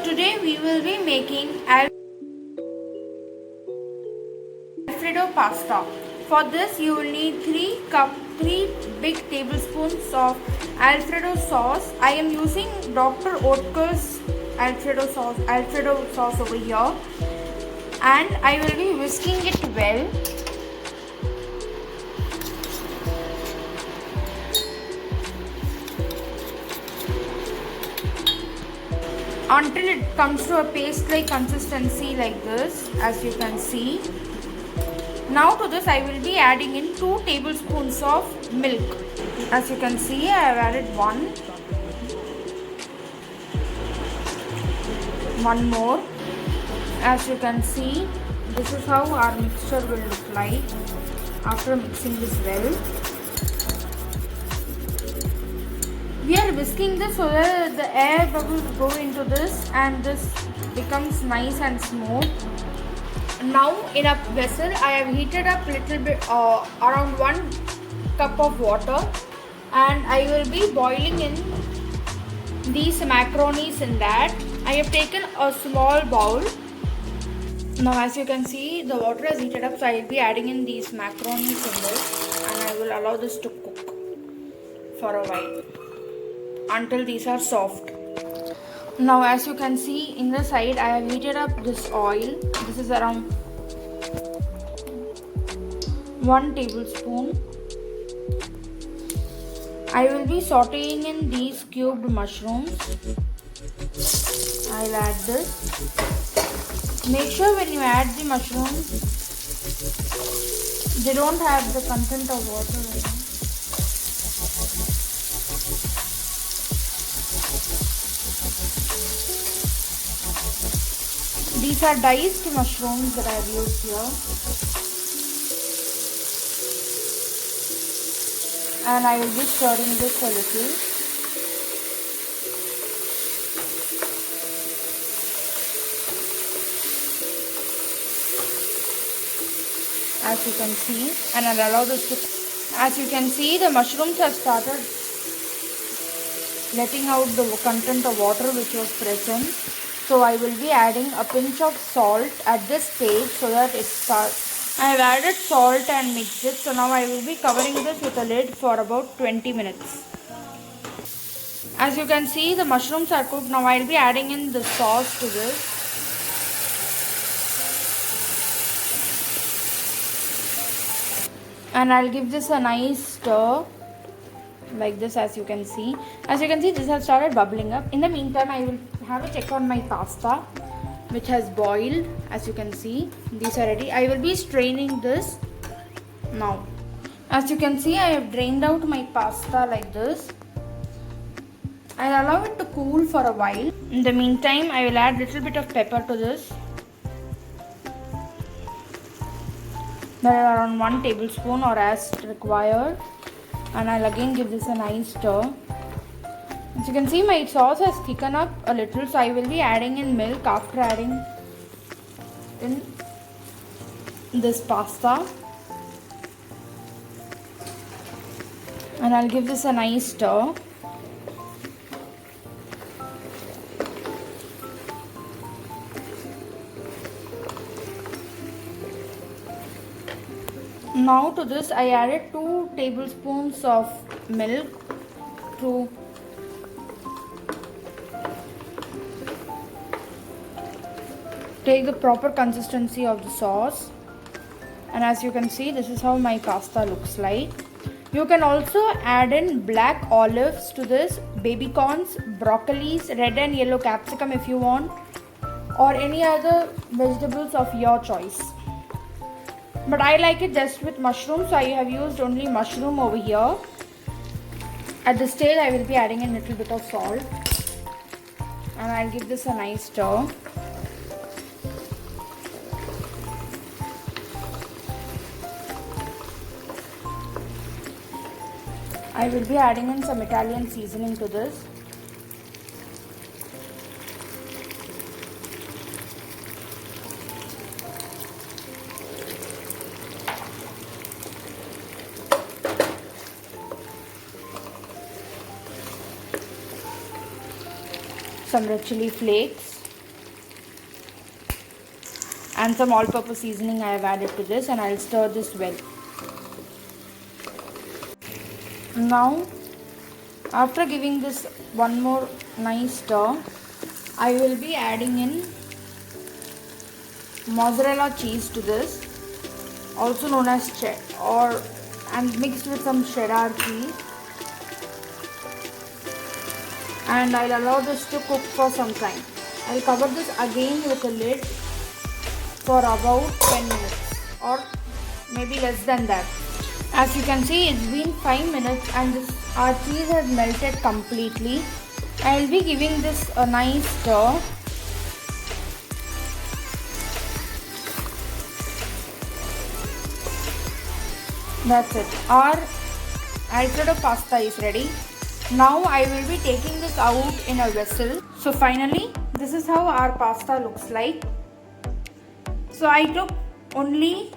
today we will be making Alfredo pasta. For this you will need 3 big tablespoons of Alfredo sauce. I am using Dr. Oetker's Alfredo sauce over here, and I will be whisking it well. Until it comes to a paste-like consistency like this, as you can see. Now to this I will be adding in 2 tablespoons of milk. As you can see, I have added one more. As you can see, this is how our mixture will look like after mixing this well. We are whisking this so that the air bubbles go into this and this becomes nice and smooth. Now in a vessel I have heated up little bit around 1 cup of water, and I will be boiling in these macaronis in that. I have taken a small bowl. Now as you can see, the water has heated up, so I will be adding in these macaronis in this, and I will allow this to cook for a while until these are soft. Now as you can see, in the side I have heated up this oil. This is around 1 tablespoon. I will be sauteing in these cubed mushrooms. I'll add this. Make sure when you add the mushrooms, they don't have the content of water. These are diced mushrooms that I have used here, and I will be stirring this a little. As you can see, and I'll allow this to. As you can see, the mushrooms have started letting out the content of water which was present. So I will be adding a pinch of salt at this stage so that it starts. I have added salt and mixed it. So now I will be covering this with a lid for about 20 minutes. As you can see, the mushrooms are cooked. Now I will be adding in the sauce to this. And I'll give this a nice stir like this. As you can see, this has started bubbling up. In the meantime, I will have a check on my pasta, which has boiled. As you can see, these are ready. I will be straining this now. As you can see, I have drained out my pasta like this. I'll allow it to cool for a while. In the meantime, I will add little bit of pepper to this. That is around 1 tablespoon or as required. And I'll again give this a nice stir. As you can see, my sauce has thickened up a little, so I will be adding in milk after adding in this pasta. And I'll give this a nice stir. Now to this I added 2 tablespoons of milk to take the proper consistency of the sauce. And as you can see, this is how my pasta looks like. You can also add in black olives to this, baby corns, broccolis, red and yellow capsicum if you want, or any other vegetables of your choice. But I like it just with mushroom, so I have used only mushroom over here. At this stage I will be adding in a little bit of salt, and I'll give this a nice stir. I will be adding in some Italian seasoning to this. Some red chili flakes. and some all-purpose seasoning I have added to this, and I'll stir this well. Now, after giving this one more nice stir, I will be adding in mozzarella cheese to this, also known as and mixed with some cheddar cheese, and I'll allow this to cook for some time. I'll cover this again with a lid for about 10 minutes or maybe less than that. As you can see, it's been 5 minutes and our cheese has melted completely. I'll be giving this a nice stir. That's it. Our Alfredo pasta is ready. Now I will be taking this out in a vessel. So finally, this is how our pasta looks like. So I took only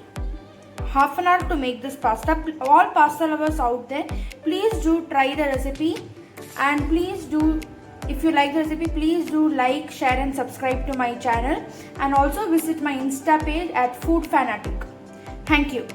half an hour to make this pasta. All pasta lovers out there, please do try the recipe, and please do, if you like the recipe, please do like, share and subscribe to my channel, and also visit my Insta page at Food Fanatic. Thank you.